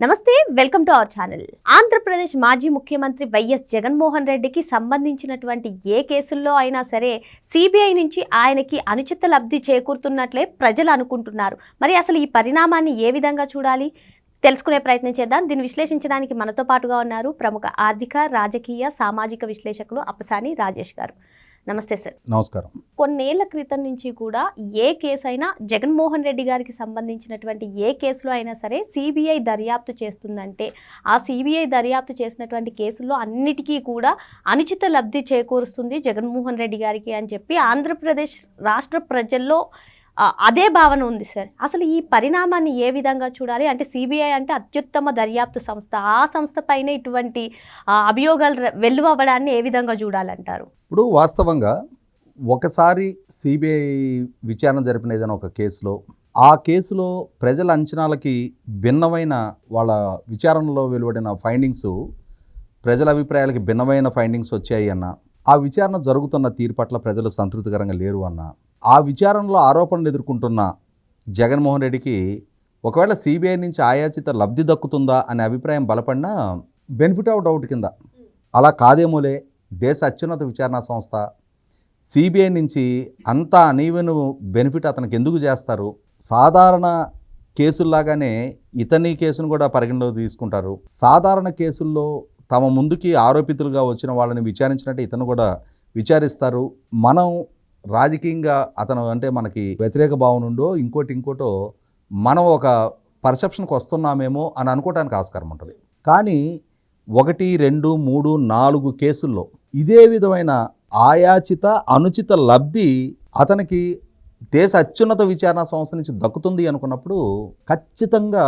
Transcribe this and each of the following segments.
నమస్తే, welcome to our channel. Andhra Pradesh మాజీ ముఖ్యమంత్రి వైఎస్ జగన్మోహన్ రెడ్డికి సంబంధించినటువంటి ఏ కేసుల్లో అయినా సరే సిబిఐ నుంచి ఆయనకి అనుచిత లబ్ధి చేకూరుతున్నట్లే ప్రజలు అనుకుంటున్నారు. మరి అసలు ఈ పరిణామాన్ని ఏ విధంగా చూడాలి తెలుసుకునే ప్రయత్నం చేద్దాం. దీన్ని విశ్లేషించడానికి మనతో పాటుగా ఉన్నారు ప్రముఖ ఆర్థిక, రాజకీయ, సామాజిక విశ్లేషకులు అప్పసాని రాజేష్ గారు. నమస్తే సార్. నమస్కారం. కొన్నేళ్ల క్రితం నుంచి కూడా ఏ కేసు అయినా జగన్మోహన్ రెడ్డి గారికి సంబంధించినటువంటి ఏ కేసులో అయినా సరే సిబిఐ దర్యాప్తు చేస్తుందంటే ఆ సిబిఐ దర్యాప్తు చేసినటువంటి కేసుల్లో అన్నిటికీ కూడా అనుచిత లబ్ధి చేకూరుస్తుంది జగన్మోహన్ రెడ్డి గారికి అని చెప్పి ఆంధ్రప్రదేశ్ రాష్ట్ర ప్రజల్లో అదే భావన ఉంది సార్. అసలు ఈ పరిణామాన్ని ఏ విధంగా చూడాలి? అంటే సిబిఐ అంటే అత్యుత్తమ దర్యాప్తు సంస్థ, ఆ సంస్థ పైన ఇటువంటి అభియోగాలు వెల్లువవ్వడాన్ని ఏ విధంగా చూడాలంటారు? ఇప్పుడు వాస్తవంగా ఒకసారి సిబిఐ విచారణ జరిపిన ఏదైనా ఒక కేసులో ఆ కేసులో ప్రజల అంచనాలకి భిన్నమైన వాళ్ళ విచారణలో వెలువడిన ఫైండింగ్స్, ప్రజల అభిప్రాయాలకి భిన్నమైన ఫైండింగ్స్ వచ్చాయి అన్న, ఆ విచారణ జరుగుతున్న తీరు పట్ల ప్రజలు సంతృప్తికరంగా లేరు అన్న, ఆ విచారణలో ఆరోపణలు ఎదుర్కొంటున్న జగన్మోహన్ రెడ్డికి ఒకవేళ సిబిఐ నుంచి ఆయాచిత లబ్ధి దక్కుతుందా అనే అభిప్రాయం బలపడినా బెనిఫిట్ ఆఫ్ డౌట్ కింద అలా కాదేమోలే, దేశ అత్యున్నత విచారణ సంస్థ సిబిఐ నుంచి అంత అనీవెన్ బెనిఫిట్ అతనికి ఎందుకు చేస్తారు, సాధారణ కేసుల్లాగానే ఇతని కేసును కూడా పరిగణలోకి తీసుకుంటారు, సాధారణ కేసుల్లో తమ ముందుకి ఆరోపితులుగా వచ్చిన వాళ్ళని విచారించినట్టు ఇతను కూడా విచారిస్తారు, మనం రాజకీయంగా అతను అంటే మనకి వ్యతిరేక భావన ఉండో ఇంకోటో మనం ఒక పర్సెప్షన్కి వస్తున్నామేమో అని అనుకోవడానికి ఆస్కారం ఉంటుంది. కానీ 1, 2, 3, 4 కేసుల్లో ఇదే విధమైన ఆయాచిత అనుచిత లబ్ధి అతనికి దేశ అత్యున్నత విచారణ సంస్థ నుంచి దక్కుతుంది అనుకున్నప్పుడు ఖచ్చితంగా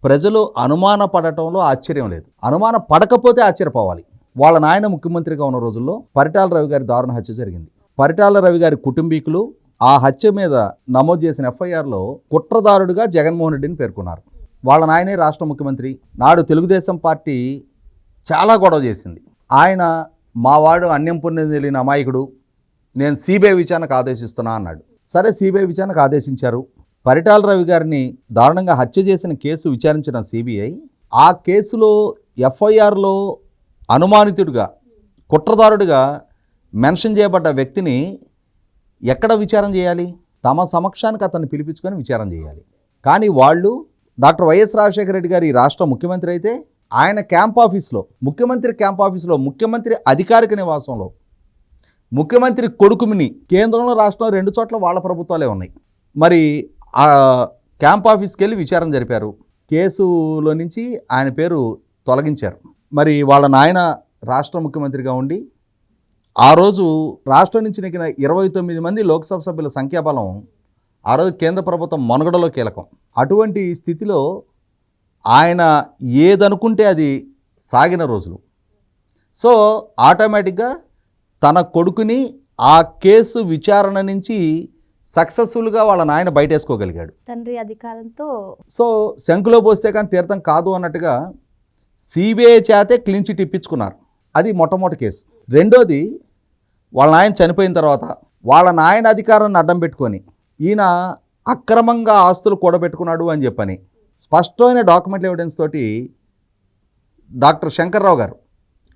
ప్రజలు అనుమాన పడటంలో ఆశ్చర్యం లేదు. అనుమాన పడకపోతే ఆశ్చర్యపోవాలి. వాళ్ళ నాయన ముఖ్యమంత్రిగా ఉన్న రోజుల్లో పరిటాల రవి గారి దారుణ హత్య జరిగింది. పరిటాల రవి గారి కుటుంబీకులు ఆ హత్య మీద నమోదు చేసిన ఎఫ్ఐఆర్లో కుట్రదారుడిగా జగన్మోహన్ రెడ్డిని పేర్కొన్నారు. వాళ్ళ నాయనే రాష్ట్ర ముఖ్యమంత్రి. నాడు తెలుగుదేశం పార్టీ చాలా గొడవ చేసింది. ఆయన మావాడు అన్యం పుణ్యం తెలియని అమాయకుడు, నేను సిబిఐ విచారణకు ఆదేశిస్తున్నా అన్నాడు. సరే, సిబిఐ విచారణకు ఆదేశించారు. పరిటాల రవి గారిని దారుణంగా హత్య చేసిన కేసు విచారించిన సిబిఐ ఆ కేసులో ఎఫ్ఐఆర్లో అనుమానితుడిగా, కుట్రదారుడిగా మెన్షన్ చేయబడ్డ వ్యక్తిని ఎక్కడ విచారణ చేయాలి? తమ సమక్షానికి అతన్ని పిలిపించుకొని విచారణ చేయాలి. కానీ వాళ్ళు డాక్టర్ వైఎస్ రాజశేఖర రెడ్డి గారు ఈ రాష్ట్ర ముఖ్యమంత్రి అయితే ఆయన క్యాంప్ ఆఫీస్లో, ముఖ్యమంత్రి క్యాంప్ ఆఫీస్లో, ముఖ్యమంత్రి అధికారిక నివాసంలో ముఖ్యమంత్రి కొడుకుని, కేంద్రంలో రాష్ట్రంలో 2 చోట్ల వాళ్ళ ప్రభుత్వాలే ఉన్నాయి. మరి ఆ క్యాంప్ ఆఫీస్కి వెళ్ళి విచారణ జరిపారు. కేసులో నుంచి ఆయన పేరు తొలగించారు. మరి వాళ్ళ నాయన రాష్ట్ర ముఖ్యమంత్రిగా ఉండి ఆ రోజు రాష్ట్రం నుంచి నెగ్గిన 29 మంది లోక్సభ సభ్యుల సంఖ్యాబలం ఆ రోజు కేంద్ర ప్రభుత్వం మనుగడలో కీలకం. అటువంటి స్థితిలో ఆయన ఏదనుకుంటే అది సాగిన రోజులు. సో ఆటోమేటిక్గా తన కొడుకుని ఆ కేసు విచారణ నుంచి సక్సెస్ఫుల్గా వాళ్ళ నాయన బయటేసుకోగలిగాడు తండ్రి అధికారంతో. సో శంకులో పోస్తే కానీ తీర్థం కాదు అన్నట్టుగా సిబిఐ చేతే క్లీన్ చిట్ ఇప్పించుకున్నారు. అది మొట్టమొదటి కేసు. రెండోది, వాళ్ళ నాయన చనిపోయిన తర్వాత వాళ్ళ నాయన అధికారాన్ని అడ్డం పెట్టుకొని ఈయన అక్రమంగా ఆస్తులు కూడబెట్టుకున్నాడు అని చెప్పని స్పష్టమైన డాక్యుమెంట్ ఎవిడెన్స్ తోటి డాక్టర్ శంకర్రావు గారు,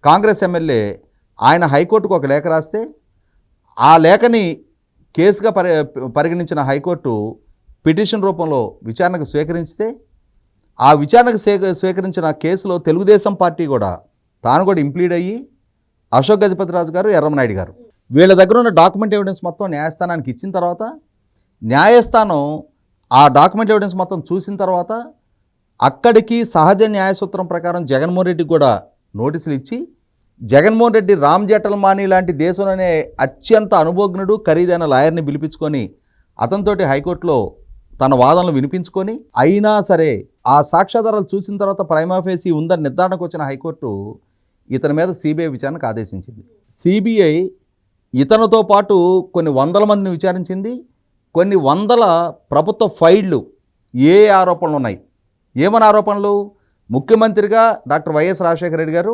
కాంగ్రెస్ ఎమ్మెల్యే, ఆయన హైకోర్టుకు ఒక లేఖ రాస్తే ఆ లేఖని కేసుగా పరిగణించిన హైకోర్టు పిటిషన్ రూపంలో విచారణకు స్వీకరిస్తే ఆ విచారణకు స్వీకరించిన కేసులో తెలుగుదేశం పార్టీ కూడా తాను కూడా ఇంప్లీడ్ అయ్యి అశోక్ గజపతిరాజు గారు, ఎర్రమనాయుడు గారు, వీళ్ళ దగ్గర ఉన్న డాక్యుమెంట్ ఎవిడెన్స్ మొత్తం న్యాయస్థానానికి ఇచ్చిన తర్వాత న్యాయస్థానం ఆ డాక్యుమెంట్ ఎవిడెన్స్ మొత్తం చూసిన తర్వాత అక్కడికి సహజ న్యాయసూత్రం ప్రకారం జగన్మోహన్ రెడ్డికి కూడా నోటీసులు ఇచ్చి జగన్మోహన్ రెడ్డి రామ్ జేఠమలానీ లాంటి దేశంలోనే అత్యంత అనుభవజ్ఞుడు, ఖరీదైన లాయర్ని పిలిపించుకొని అతనితోటి హైకోర్టులో తన వాదనలు వినిపించుకొని అయినా సరే ఆ సాక్ష్యాధారాలు చూసిన తర్వాత ప్రైమా ఫేసి ఉందని నిర్ధారణకు వచ్చిన హైకోర్టు ఇతని మీద సిబిఐ విచారణకు ఆదేశించింది. సిబిఐ ఇతనితో పాటు కొన్ని వందల మందిని విచారించింది. కొన్ని వందల ప్రభుత్వ ఫైళ్లు ఏ ఆరోపణలు ఉన్నాయి, ఏమని ఆరోపణలు? ముఖ్యమంత్రిగా డాక్టర్ వైఎస్ రాజశేఖర రెడ్డి గారు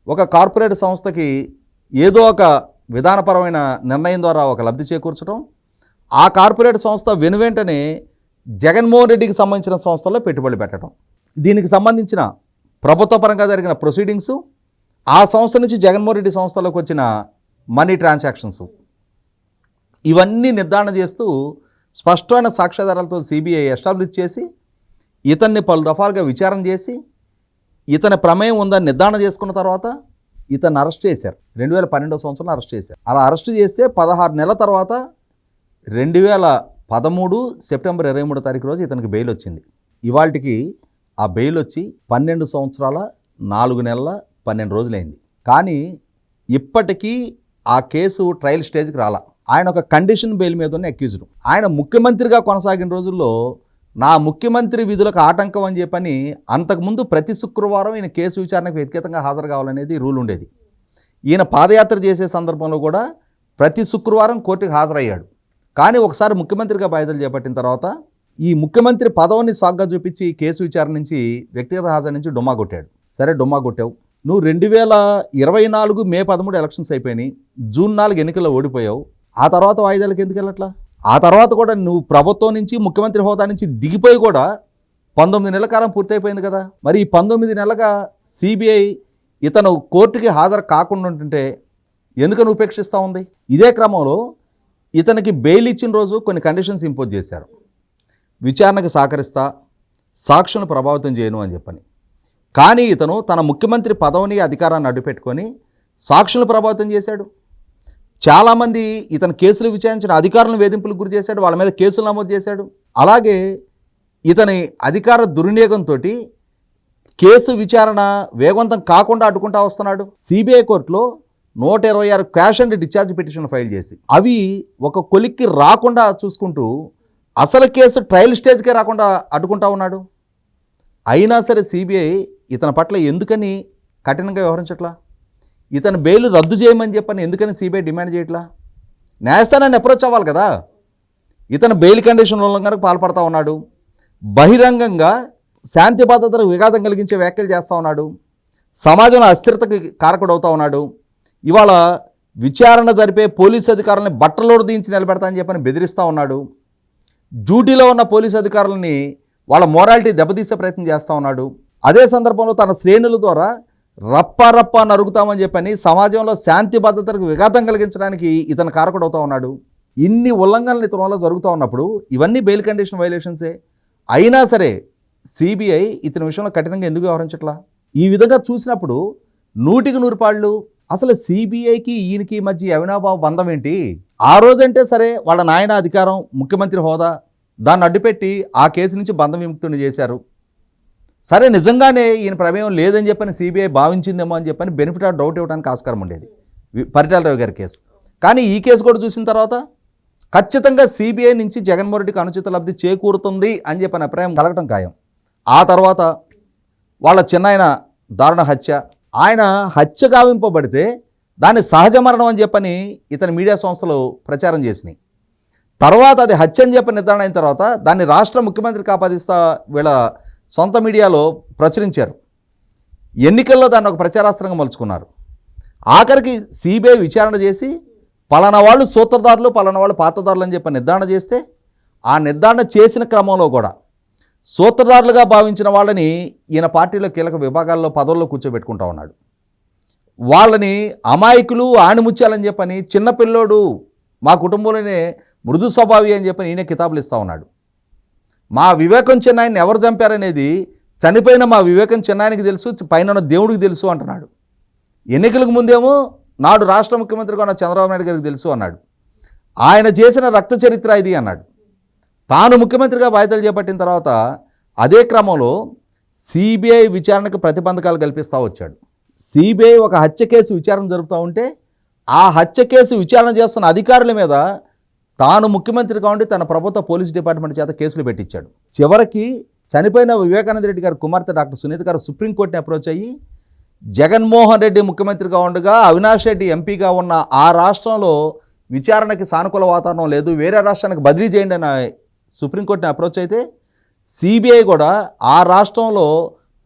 ఒక కార్పొరేట్ సంస్థకి ఏదో ఒక విధానపరమైన నిర్ణయం ద్వారా ఒక లబ్ధి చేకూర్చడం, ఆ కార్పొరేట్ సంస్థ వెనువెంటనే జగన్మోహన్ రెడ్డికి సంబంధించిన సంస్థల్లో పెట్టుబడులు పెట్టడం, దీనికి సంబంధించిన ప్రభుత్వ పరంగా జరిగిన ప్రొసీడింగ్స్, ఆ సంస్థ నుంచి జగన్మోహన్ రెడ్డి సంస్థలోకి వచ్చిన మనీ ట్రాన్సాక్షన్స్, ఇవన్నీ నిర్ధారణ చేస్తూ స్పష్టమైన సాక్ష్యాధారాలతో సిబిఐ ఎస్టాబ్లిష్ చేసి ఇతన్ని పలు దఫాలుగా విచారణ చేసి ఇతని ప్రమేయం ఉందని నిర్ధారణ చేసుకున్న తర్వాత ఇతన్ని అరెస్ట్ చేశారు. 2012 సంవత్సరంలో అరెస్ట్ చేశారు. అలా అరెస్ట్ చేస్తే 16 నెలల తర్వాత 2013 సెప్టెంబర్ 23 తారీఖు రోజు ఇతనికి బెయిల్ వచ్చింది. ఇవాళకి ఆ బెయిల్ వచ్చి 12 సంవత్సరాల 4 నెలల 12 రోజులైంది. కానీ ఇప్పటికీ ఆ కేసు ట్రయల్ స్టేజ్కి రాలా. ఆయన ఒక కండిషన్ బెయిల్ మీద ఉన్న అక్యూజ్డ్. ఆయన ముఖ్యమంత్రిగా కొనసాగిన రోజుల్లో నా ముఖ్యమంత్రి విధులకు ఆటంకం అని చెప్పని అంతకుముందు ప్రతి శుక్రవారం ఈయన కేసు విచారణకు వ్యక్తిగతంగా హాజరు కావాలనేది రూల్ ఉండేది. ఈయన పాదయాత్ర చేసే సందర్భంలో కూడా ప్రతి శుక్రవారం కోర్టుకు హాజరయ్యాడు. కానీ ఒకసారి ముఖ్యమంత్రిగా బాధ్యతలు చేపట్టిన తర్వాత ఈ ముఖ్యమంత్రి పదవిని సాగ్గా చూపించి కేసు విచారణ నుంచి వ్యక్తిగత హాజరు నుంచి డుమ్మా కొట్టాడు. సరే డుమ్మా కొట్టావు, నువ్వు 2024 మే 13 ఎలక్షన్స్ అయిపోయినాయి, జూన్ 4 ఎన్నికల్లో ఓడిపోయావు. ఆ తర్వాత వాయిదాలకు ఎందుకు వెళ్ళట్లా? ఆ తర్వాత కూడా నువ్వు ప్రభుత్వం నుంచి ముఖ్యమంత్రి హోదా నుంచి దిగిపోయి కూడా 19 నెలల కాలం పూర్తయిపోయింది కదా. మరి ఈ 19 నెలలుగా సిబిఐ ఇతను కోర్టుకి హాజరు కాకుండా ఉంటుంటే ఎందుకని ఉపేక్షిస్తూ ఉంది? ఇదే క్రమంలో ఇతనికి బెయిల్ ఇచ్చిన రోజు కొన్ని కండిషన్స్ ఇంపోజ్ చేశారు. విచారణకు సహకరిస్తా, సాక్షులను ప్రభావితం చేయను అని చెప్పని. కానీ ఇతను తన ముఖ్యమంత్రి పదవిని అధికారాన్ని అడ్డుపెట్టుకొని సాక్షులను ప్రభావితం చేశాడు. చాలామంది ఇతను కేసులు విచారించిన అధికారులను వేధింపులకు గురి చేశాడు, వాళ్ళ మీద కేసులు నమోదు చేశాడు. అలాగే ఇతని అధికార దుర్వినియోగంతో కేసు విచారణ వేగవంతం కాకుండా అడ్డుకుంటా వస్తున్నాడు. సిబిఐ కోర్టులో 126 cash and discharge petition file చేసి అవి ఒక కొలిక్కి రాకుండా చూసుకుంటూ అసలు కేసు ట్రయల్ స్టేజ్కే రాకుండా అడ్డుకుంటా ఉన్నాడు. అయినా సరే సిబిఐ ఇతని పట్ల ఎందుకని కఠినంగా వ్యవహరించట్లా? ఇతను బెయిల్ రద్దు చేయమని చెప్పని ఎందుకని సిబిఐ డిమాండ్ చేయట్లా? న్యాయస్థానాన్ని అప్రోచ్ అవ్వాలి కదా. ఇతను బెయిల్ కండిషన్ ఉల్లంఘనకు పాల్పడతా ఉన్నాడు, బహిరంగంగా శాంతి భద్రతలకు విఘాతం కలిగించే వ్యాఖ్యలు చేస్తూ ఉన్నాడు, సమాజంలో అస్థిరతకి కారకుడవుతూ ఉన్నాడు. ఇవాళ విచారణ జరిపే పోలీసు అధికారులని బట్టలోడు దించి నిలబెడతా అని చెప్పని బెదిరిస్తూ ఉన్నాడు. డ్యూటీలో ఉన్న పోలీసు అధికారులని వాళ్ళ మోరాలిటీ దెబ్బతీసే ప్రయత్నం చేస్తూ ఉన్నాడు. అదే సందర్భంలో తన శ్రేణుల ద్వారా రప్ప నరుగుతామని చెప్పని సమాజంలో శాంతి భద్రతలకు విఘాతం కలిగించడానికి ఇతను కారకుడవుతూ ఉన్నాడు. ఇన్ని ఉల్లంఘనలు ఇతని వల్ల జరుగుతూ ఉన్నప్పుడు ఇవన్నీ బెయిల్ కండిషన్ వైలేషన్సే. అయినా సరే సిబిఐ ఇతని విషయంలో కఠినంగా ఎందుకు వ్యవహరించట్లా? ఈ విధంగా చూసినప్పుడు 100కి 100 పాళ్ళు అసలు సిబిఐకి ఈయనకి మధ్య అవినాభావ బంధం ఏంటి? ఆ రోజంటే సరే వాళ్ళ నాయన అధికారం, ముఖ్యమంత్రి హోదా, దాన్ని అడ్డుపెట్టి ఆ కేసు నుంచి బంధం విముక్తుని చేశారు. సరే నిజంగానే ఈయన ప్రమేయం లేదని చెప్పని సిబిఐ భావించిందేమో అని చెప్పని బెనిఫిట్ ఆఫ్ డౌట్ ఇవ్వడానికి ఆస్కారం ఉండేది పరిటాల రవి గారి కేసు. కానీ ఈ కేసు కూడా చూసిన తర్వాత ఖచ్చితంగా సిబిఐ నుంచి జగన్మోహన్ రెడ్డికి అనుచిత లబ్ధి చేకూరుతుంది అని చెప్పని అభిప్రాయం కలగటం ఖాయం. ఆ తర్వాత వాళ్ళ చిన్నాయన దారుణ హత్య, ఆయన హత్య గావింపబడితే దాన్ని సహజ మరణం అని చెప్పని ఇతని మీడియా సంస్థలు ప్రచారం చేసినాయి. తర్వాత అది హత్య అని చెప్పి నిర్ధారణ అయిన తర్వాత దాన్ని రాష్ట్ర ముఖ్యమంత్రికి ఆపాదిస్తా వీళ్ళ సొంత మీడియాలో ప్రచురించారు. ఎన్నికల్లో దాన్ని ఒక ప్రచారాస్త్రంగా మలుచుకున్నారు. ఆఖరికి సిబిఐ విచారణ చేసి పలానా వాళ్ళు సూత్రధారులు, పలానా వాళ్ళు పాత్రధారులు అని చెప్పి నిర్ధారణ చేస్తే ఆ నిర్ధారణ చేసిన క్రమంలో కూడా సూత్రధారులుగా భావించిన వాళ్ళని ఈయన పార్టీలో కీలక విభాగాల్లో పదవుల్లో కూర్చోబెట్టుకుంటా ఉన్నాడు. వాళ్ళని అమాయకులు, ఆణిముత్యాలని చెప్పని చిన్నపిల్లోడు, మా కుటుంబంలోనే మృదు స్వభావి అని చెప్పని ఈయన కితాబులు ఇస్తూ ఉన్నాడు. మా వివేకం చిన్నాయన్ని ఎవరు చంపారనేది చనిపోయిన మా వివేకం చిన్నాయనికి తెలుసు, పైన ఉన్న దేవుడికి తెలుసు అంటున్నాడు. ఎన్నికలకు ముందేమో నాడు రాష్ట్ర ముఖ్యమంత్రిగా ఉన్న చంద్రబాబు నాయుడు గారికి తెలుసు అన్నాడు. ఆయన చేసిన రక్త చరిత్ర ఇది అన్నాడు. తాను ముఖ్యమంత్రిగా బాధ్యతలు చేపట్టిన తర్వాత అదే క్రమంలో సిబిఐ విచారణకు ప్రతిబంధకాలు కల్పిస్తూ వచ్చాడు. సిబిఐ ఒక హత్య కేసు విచారణ జరుపుతూ ఉంటే ఆ హత్య కేసు విచారణ చేస్తున్న అధికారుల మీద తాను ముఖ్యమంత్రిగా ఉండి తన ప్రభుత్వ పోలీస్ డిపార్ట్మెంట్ చేత కేసులు పెట్టించాడు. చివరికి చనిపోయిన వివేకానంద రెడ్డి గారి కుమార్తె డాక్టర్ సునీత గారు సుప్రీంకోర్టుని అప్రోచ్ అయ్యి జగన్మోహన్ రెడ్డి ముఖ్యమంత్రిగా ఉండగా అవినాష్ రెడ్డి ఎంపీగా ఉన్న ఆ రాష్ట్రంలో విచారణకి సానుకూల వాతావరణం లేదు, వేరే రాష్ట్రానికి బదిలీ చేయండి అని సుప్రీంకోర్టుని అప్రోచ్ అయితే సిబిఐ కూడా ఆ రాష్ట్రంలో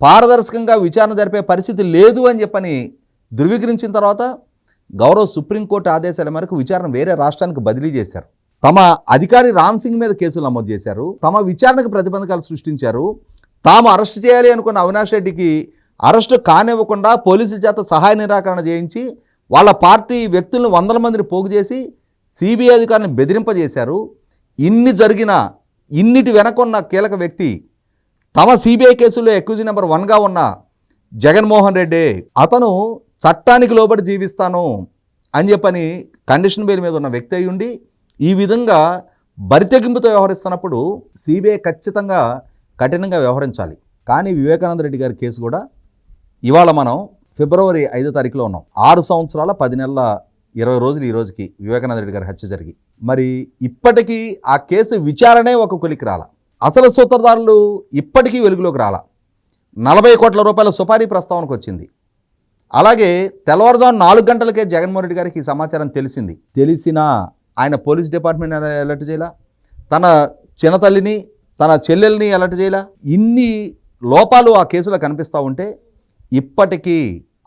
పారదర్శకంగా విచారణ జరిపే పరిస్థితి లేదు అని చెప్పని ధృవీకరించిన తర్వాత గౌరవ సుప్రీంకోర్టు ఆదేశాల మేరకు విచారణ వేరే రాష్ట్రానికి బదిలీ చేశారు. తమ అధికారి రామ్ సింగ్ మీద కేసులు నమోదు చేశారు, తమ విచారణకు ప్రతిబంధకాలు సృష్టించారు, తాము అరెస్ట్ చేయాలి అనుకున్న అవినాష్ రెడ్డికి అరెస్టు కానివ్వకుండా పోలీసుల చేత సహాయ నిరాకరణ చేయించి వాళ్ళ పార్టీ వ్యక్తులను 100 మందిని పోగు చేసి సిబిఐ అధికారులను బెదిరింపజేశారు. ఇన్ని జరిగినా ఇన్నిటి వెనకున్న కీలక వ్యక్తి తమ సిబిఐ కేసులో అక్యూజ్ నెంబర్ 1గా ఉన్న జగన్మోహన్ రెడ్డి. అతను చట్టానికి లోబడి జీవిస్తాను అని చెప్పని కండిషన్ బెయిల్ మీద ఉన్న వ్యక్తి అయి ఉండి ఈ విధంగా బరితెగింపుతో వ్యవహరిస్తున్నప్పుడు సిబిఐ ఖచ్చితంగా కఠినంగా వ్యవహరించాలి. కానీ వివేకానంద రెడ్డి గారి కేసు కూడా ఇవాళ మనం ఫిబ్రవరి 5వ తారీఖులో ఉన్నాం. 6 సంవత్సరాల 10 నెలల 20 రోజులు ఈ రోజుకి వివేకానంద రెడ్డి గారి హత్య జరిగి మరి ఇప్పటికీ ఆ కేసు విచారణే ఒక కొలికి రాల. అసలు సూత్రధారులు ఇప్పటికీ వెలుగులోకి రాల. 40 కోట్ల రూపాయల సుపారీ ప్రస్తావనకు వచ్చింది. అలాగే తెల్లవారుజాము 4 గంటలకే జగన్మోహన్ రెడ్డి గారికి ఈ సమాచారం తెలిసినా ఆయన పోలీస్ డిపార్ట్మెంట్ అలర్ట్ చేయాల, తన చిన్నతల్లిని తన చెల్లెల్ని అలర్ట్ చేయాల. ఇన్ని లోపాలు ఆ కేసులో కనిపిస్తూ ఉంటే ఇప్పటికీ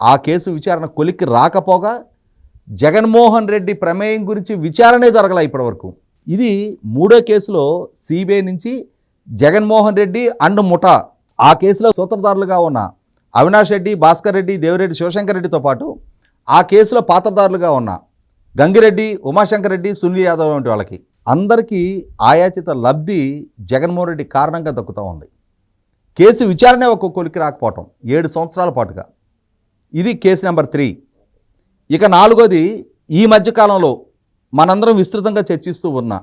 ఆ కేసు విచారణ కొలిక్కి రాకపోగా జగన్మోహన్ రెడ్డి ప్రమేయం గురించి విచారణే జరగల ఇప్పటివరకు. ఇది 3వ కేసులో సిబిఐ నుంచి జగన్మోహన్ రెడ్డి అండ్ ముఠా ఆ కేసులో సూత్రధారులుగా ఉన్న అవినాష్ రెడ్డి, భాస్కర్ రెడ్డి, దేవిరెడ్డి, శివశంకర్ రెడ్డితో పాటు ఆ కేసులో పాత్రధారులుగా ఉన్న గంగిరెడ్డి, ఉమాశంకర్ రెడ్డి, సునీల్ యాదవ్ వంటి వాళ్ళకి అందరికీ ఆయాచిత లబ్ధి జగన్మోహన్ రెడ్డి కారణంగా దక్కుతూ ఉంది. కేసు విచారణ ఒక కొలికి రాకపోవటం 7 సంవత్సరాల పాటుగా. ఇది కేసు నెంబర్ 3. ఇక 4వది ఈ మధ్యకాలంలో మనందరం విస్తృతంగా చర్చిస్తూ ఉన్న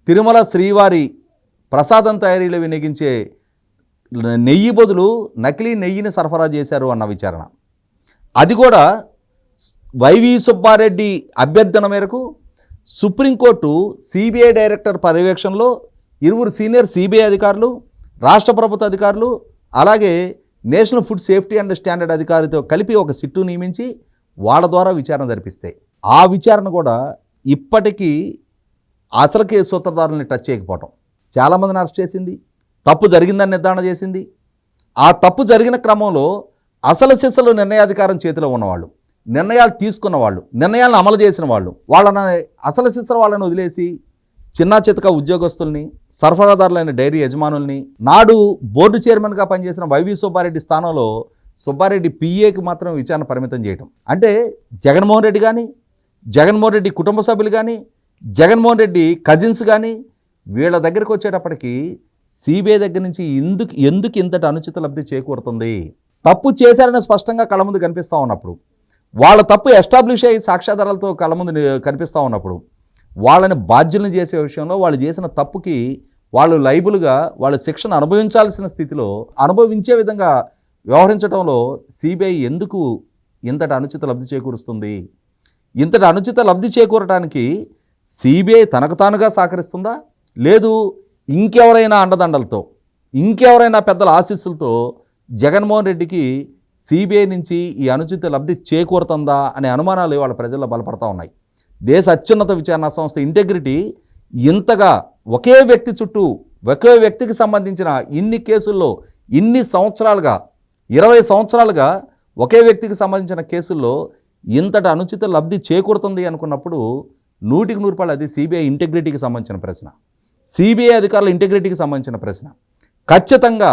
తిరుమల శ్రీవారి ప్రసాదం తయారీలో వినియోగించే నెయ్యి బదులు నకిలీ నెయ్యిని సరఫరా చేశారు అన్న విచారణ. అది కూడా వైవి సుబ్బారెడ్డి అభ్యర్థన మేరకు సుప్రీంకోర్టు సిబిఐ డైరెక్టర్ పర్యవేక్షణలో 2 సీనియర్ సిబిఐ అధికారులు, రాష్ట్ర ప్రభుత్వ అధికారులు, అలాగే National Food Safety and Standard అధికారితో కలిపి ఒక సిట్టు నియమించి వాళ్ళ ద్వారా విచారణ జరిపిస్తే ఆ విచారణ కూడా ఇప్పటికీ అసలు కేసు సూత్రధారులని టచ్ చేయకపోవటం, చాలామందిని అరెస్ట్ చేసింది, తప్పు జరిగిందని నిర్ధారణ చేసింది. ఆ తప్పు జరిగిన క్రమంలో అసలు సిసలు నిర్ణయాధికారం చేతిలో ఉన్నవాళ్ళు, నిర్ణయాలు తీసుకున్న వాళ్ళు, నిర్ణయాలను అమలు చేసిన వాళ్ళు, వాళ్ళని అసలు సిసలు వాళ్ళని వదిలేసి చిన్నా చితక ఉద్యోగస్తుల్ని, సరఫరాదారులైన డైరీ యజమానుల్ని, నాడు బోర్డు చైర్మన్గా పనిచేసిన వైవి సుబ్బారెడ్డి స్థానంలో సుబ్బారెడ్డి పిఏకి మాత్రం విచారణ పరిమితం చేయటం అంటే జగన్మోహన్ రెడ్డి కానీ, జగన్మోహన్ రెడ్డి కుటుంబ సభ్యులు కానీ, జగన్మోహన్ రెడ్డి కజిన్స్ కానీ వీళ్ళ దగ్గరికి వచ్చేటప్పటికి సిబిఐ దగ్గర నుంచి ఎందుకు ఇంతటి అనుచిత లబ్ధి చేకూరుతుంది? తప్పు చేశారని స్పష్టంగా కళ్ళ ముందు కనిపిస్తూ ఉన్నప్పుడు, వాళ్ళ తప్పు ఎస్టాబ్లిష్ అయ్యి సాక్ష్యాధారాలతో కళ్ళ ముందు కనిపిస్తూ ఉన్నప్పుడు వాళ్ళని బాధ్యులను చేసే విషయంలో వాళ్ళు చేసిన తప్పుకి వాళ్ళు లైబుల్గా వాళ్ళు శిక్షను అనుభవించాల్సిన స్థితిలో అనుభవించే విధంగా వ్యవహరించడంలో సిబిఐ ఎందుకు ఇంతటి అనుచిత లబ్ధి చేకూరుస్తుంది? ఇంతటి అనుచిత లబ్ధి చేకూరటానికి సిబిఐ తనకు తానుగా సహకరిస్తుందా, లేదు ఇంకెవరైనా అండదండలతో, ఇంకెవరైనా పెద్దల ఆశీస్సులతో జగన్మోహన్ రెడ్డికి సిబిఐ నుంచి ఈ అనుచిత లబ్ధి చేకూరుతుందా అనే అనుమానాలు వాళ్ళ ప్రజల్లో బలపడతా ఉన్నాయి. దేశ అత్యున్నత విచారణ సంస్థ ఇంటెగ్రిటీ ఇంతగా ఒకే వ్యక్తి చుట్టూ ఒకే వ్యక్తికి సంబంధించిన ఇన్ని కేసుల్లో ఇన్ని సంవత్సరాలుగా 20 సంవత్సరాలుగా ఒకే వ్యక్తికి సంబంధించిన కేసుల్లో ఇంతటి అనుచిత లబ్ధి చేకూరుతుంది అనుకున్నప్పుడు 100కి 100 అది సిబిఐ ఇంటెగ్రిటీకి సంబంధించిన ప్రశ్న, సిబిఐ అధికారుల ఇంటెగ్రిటీకి సంబంధించిన ప్రశ్న. ఖచ్చితంగా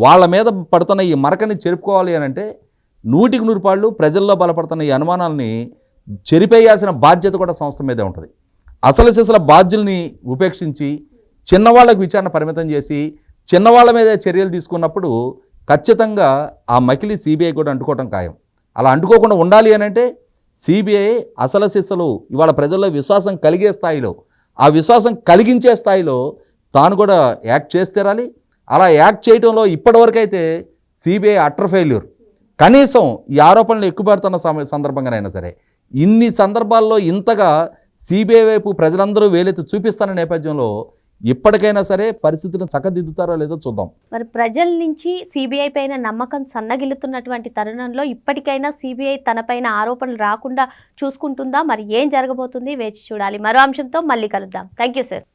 వాళ్ళ మీద పడుతున్న ఈ మరకని చెరుపుకోవాలి అని అంటే 100కి 100 ప్రజల్లో బలపడుతున్న ఈ అనుమానాలని చెరిపేయాల్సిన బాధ్యత కూడా సంస్థ మీదే ఉంటుంది. అసలు సిసల బాధ్యుల్ని ఉపేక్షించి చిన్నవాళ్లకు విచారణ పరిమితం చేసి చిన్నవాళ్ల మీద చర్యలు తీసుకున్నప్పుడు ఖచ్చితంగా ఆ మకిలి సిబిఐ కూడా అంటుకోవటం ఖాయం. అలా అంటుకోకుండా ఉండాలి అని అంటే సిబిఐ అసలు సిసలు ఇవాళ ప్రజల్లో విశ్వాసం కలిగే స్థాయిలో, ఆ విశ్వాసం కలిగించే స్థాయిలో తాను కూడా యాక్ట్ చేసి తీరాలి. అలా యాక్ట్ చేయడంలో ఇప్పటివరకైతే సిబిఐ అటర్ ఫెయిల్యూర్. కనీసం ఈ ఆరోపణలు ఎక్కుపెడుతున్న సందర్భంగానైనా సరే ఇన్ని సందర్భాల్లో ఇంతగా సిబిఐ వైపు ప్రజలందరూ వేలెత్తి చూపిస్తున్న నేపథ్యంలో ఇప్పటికైనా సరే పరిస్థితులను చక్కదిద్దుతారో లేదో చూద్దాం. మరి ప్రజల నుంచి సిబిఐ పైన నమ్మకం సన్నగిల్లుతున్నటువంటి తరుణంలో ఇప్పటికైనా సిబిఐ తనపైన ఆరోపణలు రాకుండా చూసుకుంటుందా? మరి ఏం జరగబోతుంది వేచి చూడాలి. మరో అంశంతో మళ్ళీ కలుద్దాం. Thank you sir.